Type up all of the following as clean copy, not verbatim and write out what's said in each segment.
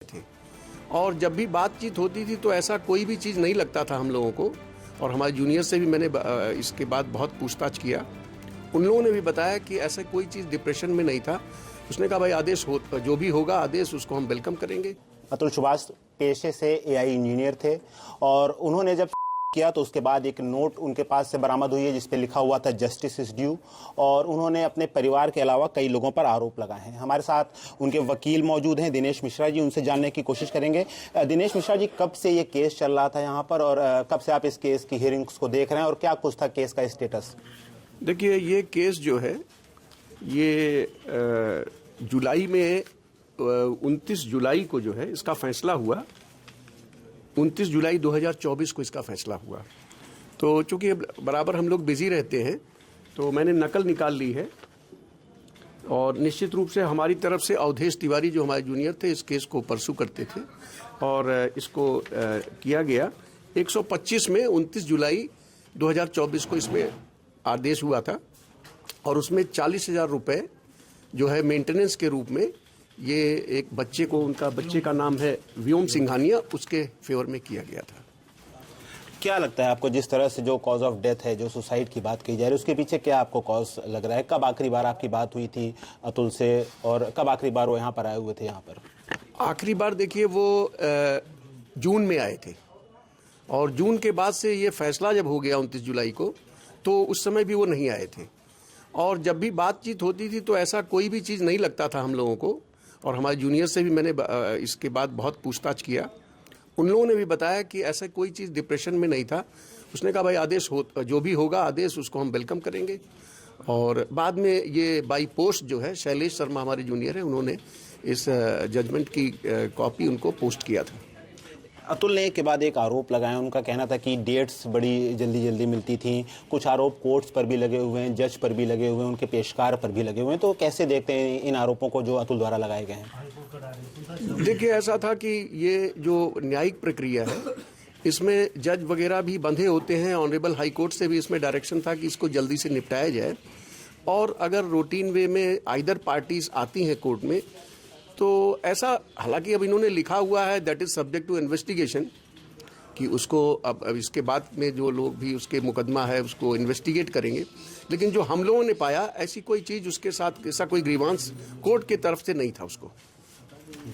थे। और जब भी बातचीत होती थी तो ऐसा कोई भी चीज़ नहीं लगता था हम लोगों को। और हमारे जूनियर से भी मैंने इसके बाद बहुत पूछताछ किया। उन लोगों ने भी बताया कि ऐसा कोई चीज़ डिप्रेशन में नहीं था। उसने कहा भाई आदेश हो, जो भी होगा आदेश, उसको हम वेलकम करेंगे। अतुल सुभाष पेशे से एआई इंजीनियर थे और उन्होंने जब किया तो उसके बाद एक नोट उनके पास से बरामद हुई है जिस पे लिखा हुआ था जस्टिस इज ड्यू, और उन्होंने अपने परिवार के अलावा कई लोगों पर आरोप लगाए हैं। हमारे साथ उनके वकील मौजूद हैं दिनेश मिश्रा जी, उनसे जानने की कोशिश करेंगे। दिनेश मिश्रा जी, कब से ये केस चल रहा था यहाँ पर और कब से आप इस केस की हियरिंग्स को देख रहे हैं और क्या कुछ था केस का स्टेटस? देखिए, ये केस जो है ये जुलाई में 29 जुलाई को जो है इसका फैसला हुआ। 29 जुलाई 2024 को इसका फैसला हुआ। तो चूंकि बराबर हम लोग बिजी रहते हैं तो मैंने नकल निकाल ली है और निश्चित रूप से हमारी तरफ से अवधेश तिवारी जो हमारे जूनियर थे इस केस को परसू करते थे और इसको किया गया 125 में 29 जुलाई 2024 को इसमें आदेश हुआ था और उसमें 40,000 रुपये जो है मेंटेनेंस के रूप में ये एक बच्चे को, उनका बच्चे का नाम है व्योम सिंघानिया, उसके फेवर में किया गया था। क्या लगता है आपको, जिस तरह से जो कॉज ऑफ डेथ है, जो सुसाइड की बात की जा रही है, उसके पीछे क्या आपको कॉज लग रहा है? कब आखिरी बार आपकी बात हुई थी अतुल से और कब आखिरी बार वो यहाँ पर आए हुए थे? यहाँ पर आखिरी बार देखिए वो जून में आए थे और जून के बाद से ये फैसला जब हो गया 29 जुलाई को तो उस समय भी वो नहीं आए थे। और जब भी बातचीत होती थी तो ऐसा कोई भी चीज़ नहीं लगता था हम लोगों को। और हमारे जूनियर से भी मैंने इसके बाद बहुत पूछताछ किया। उन लोगों ने भी बताया कि ऐसा कोई चीज़ डिप्रेशन में नहीं था। उसने कहा भाई आदेश हो, जो भी होगा आदेश, उसको हम वेलकम करेंगे। और बाद में ये बाई पोस्ट जो है शैलेश शर्मा हमारे जूनियर है, उन्होंने इस जजमेंट की कॉपी उनको पोस्ट किया था। अतुल ने के बाद एक आरोप लगाया, उनका कहना था कि डेट्स बड़ी जल्दी जल्दी मिलती थी। कुछ आरोप कोर्ट्स पर भी लगे हुए हैं, जज पर भी लगे हुए हैं, उनके पेशकार पर भी लगे हुए हैं। तो कैसे देखते हैं इन आरोपों को जो अतुल द्वारा लगाए गए हैं? देखिए, ऐसा था कि ये जो न्यायिक प्रक्रिया है इसमें जज वगैरह भी बंधे होते हैं। ऑनरेबल हाई कोर्ट से भी इसमें डायरेक्शन था कि इसको जल्दी से निपटाया जाए। और अगर रूटीन वे में आइदर पार्टीज आती हैं कोर्ट में तो ऐसा, हालांकि अब इन्होंने लिखा हुआ है that is subject to investigation कि उसको अब इसके बाद में जो लोग भी उसके मुकदमा है उसको इन्वेस्टिगेट करेंगे। लेकिन जो हम लोगों ने पाया ऐसी कोई चीज़ उसके साथ, ऐसा कोई ग्रीवांस कोर्ट की तरफ से नहीं था। उसको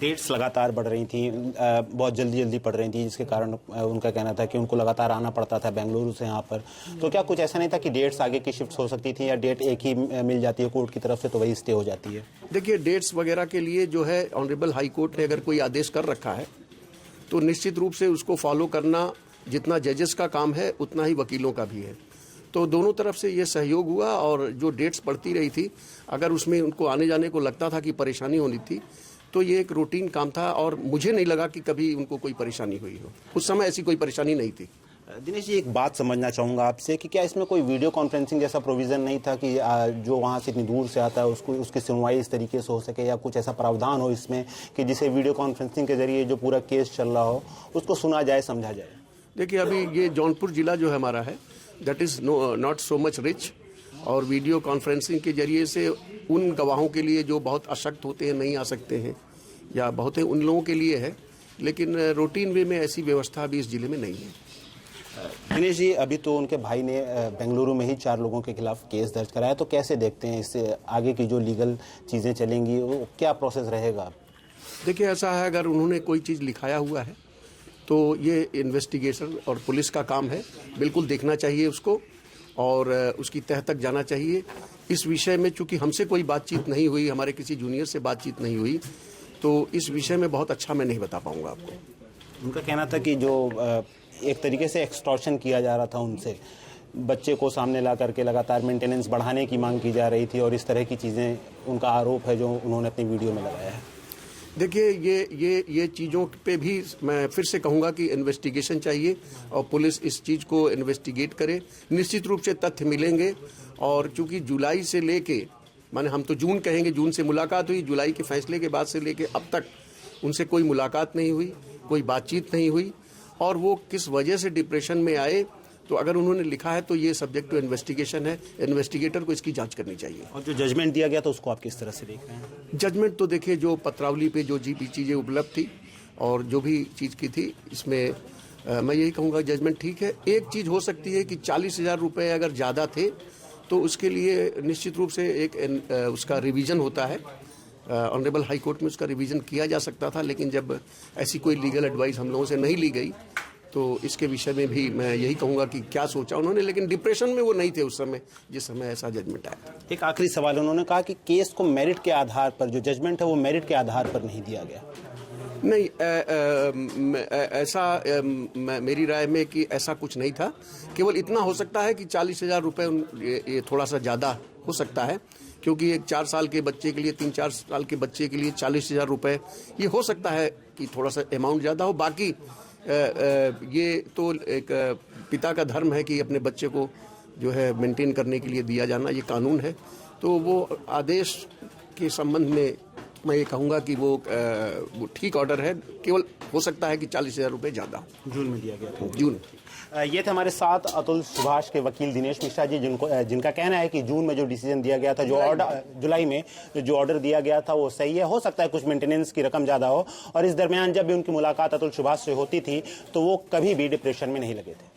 डेट्स लगातार बढ़ रही थी, बहुत जल्दी जल्दी पड़ रही थी, जिसके कारण उनका कहना था कि उनको लगातार आना पड़ता था बेंगलुरु से यहाँ पर। तो क्या कुछ ऐसा नहीं था कि डेट्स आगे की शिफ्ट हो सकती थी या डेट एक ही मिल जाती है कोर्ट की तरफ से तो वही स्टे हो जाती है? देखिए, डेट्स वगैरह के लिए जो है ऑनरेबल हाई कोर्ट ने अगर कोई आदेश कर रखा है तो निश्चित रूप से उसको फॉलो करना जितना जजेस का काम है उतना ही वकीलों का भी है। तो दोनों तरफ से ये सहयोग हुआ और जो डेट्स पड़ती रही थी, अगर उसमें उनको आने जाने को लगता था कि परेशानी होनी थी तो ये एक रूटीन काम था और मुझे नहीं लगा कि कभी उनको कोई परेशानी हुई हो। उस समय ऐसी कोई परेशानी नहीं थी। दिनेश जी, एक बात समझना चाहूँगा आपसे कि क्या इसमें कोई वीडियो कॉन्फ्रेंसिंग जैसा प्रोविज़न नहीं था कि जो वहाँ से इतनी दूर से आता है उसको उसकी सुनवाई इस तरीके से हो सके, या कुछ ऐसा प्रावधान हो इसमें कि जिसे वीडियो कॉन्फ्रेंसिंग के जरिए जो पूरा केस चल रहा हो उसको सुना जाए, समझा जाए? देखिए, अभी ये जौनपुर जिला जो है हमारा है that is not so much rich, और वीडियो कॉन्फ्रेंसिंग के जरिए से उन गवाहों के लिए जो बहुत अशक्त होते हैं, नहीं आ सकते हैं, या बहुत है उन लोगों के लिए है। लेकिन रूटीन वे में ऐसी व्यवस्था अभी इस जिले में नहीं है। दिनेश जी, अभी तो उनके भाई ने बेंगलुरु में ही 4 लोगों के खिलाफ केस दर्ज कराया, तो कैसे देखते हैं इससे आगे की जो लीगल चीज़ें चलेंगी, वो क्या प्रोसेस रहेगा? देखिए, ऐसा है, अगर उन्होंने कोई चीज़ लिखाया हुआ है तो ये इन्वेस्टिगेशन और पुलिस का काम है, बिल्कुल देखना चाहिए उसको और उसकी तह तक जाना चाहिए। इस विषय में चूंकि हमसे कोई बातचीत नहीं हुई, हमारे किसी जूनियर से बातचीत नहीं हुई, तो इस विषय में बहुत अच्छा मैं नहीं बता पाऊंगा आपको। उनका कहना था कि जो एक तरीके से एक्सटॉर्शन किया जा रहा था उनसे, बच्चे को सामने ला करके लगातार मेंटेनेंस बढ़ाने की मांग की जा रही थी और इस तरह की चीज़ें, उनका आरोप है जो उन्होंने अपनी वीडियो में लगाया है। देखिए, ये चीज़ों पे भी मैं फिर से कहूँगा कि इन्वेस्टिगेशन चाहिए और पुलिस इस चीज़ को इन्वेस्टिगेट करे। निश्चित रूप से तथ्य मिलेंगे और चूंकि जुलाई से लेके, माने हम तो जून कहेंगे, जून से मुलाकात हुई, जुलाई के फैसले के बाद से लेके अब तक उनसे कोई मुलाकात नहीं हुई, कोई बातचीत नहीं हुई। और वो किस वजह से डिप्रेशन में आए तो अगर उन्होंने लिखा है तो ये सब्जेक्ट टू इन्वेस्टिगेशन है, इन्वेस्टिगेटर को इसकी जांच करनी चाहिए। और जो जजमेंट दिया गया तो उसको आप किस तरह से देख रहे हैं? जजमेंट तो देखिए, जो पत्रावली पे जो जी चीज़ें उपलब्ध थी और जो भी चीज़ की थी इसमें मैं यही कहूँगा जजमेंट ठीक है। एक चीज़ हो सकती है कि 40,000 रुपये अगर ज़्यादा थे तो उसके लिए निश्चित रूप से एक उसका रिवीजन होता है। ऑनरेबल हाई कोर्ट में उसका रिवीजन किया जा सकता था, लेकिन जब ऐसी कोई लीगल एडवाइस हम लोगों से नहीं ली गई तो इसके विषय में भी मैं यही कहूँगा कि क्या सोचा उन्होंने, लेकिन डिप्रेशन में वो नहीं थे उस समय जिस समय ऐसा जजमेंट आया। एक आखिरी सवाल, उन्होंने कहा कि केस को मेरिट के आधार पर, जो जजमेंट है वो मेरिट के आधार पर नहीं दिया गया। नहीं, ऐसा मेरी राय में कि ऐसा कुछ नहीं था। केवल इतना हो सकता है कि 40,000 रुपये ये थोड़ा सा ज़्यादा हो सकता है, क्योंकि एक 4 साल के बच्चे के लिए, 3-4 साल के बच्चे के लिए 40,000 रुपये ये हो सकता है कि थोड़ा सा अमाउंट ज़्यादा हो। बाकी ये तो एक पिता का धर्म है कि अपने बच्चे को जो है मेंटेन करने के लिए दिया जाना, ये कानून है। तो वो आदेश के संबंध में मैं ये कहूँगा कि वो ठीक ऑर्डर है। केवल हो सकता है कि 40,000 रुपये ज़्यादा जून में दिया गया था। जून। ये थे हमारे साथ अतुल सुभाष के वकील दिनेश मिश्रा जी, जिनका कहना है कि जून में जो डिसीजन दिया गया था, जो ऑर्डर जुलाई में जो ऑर्डर दिया गया था वो सही है। हो सकता है कुछ मेंटेनेंस की रकम ज़्यादा हो, और इस दरमियान जब भी उनकी मुलाकात अतुल सुभाष से होती थी तो वो कभी भी डिप्रेशन में नहीं लगे थे।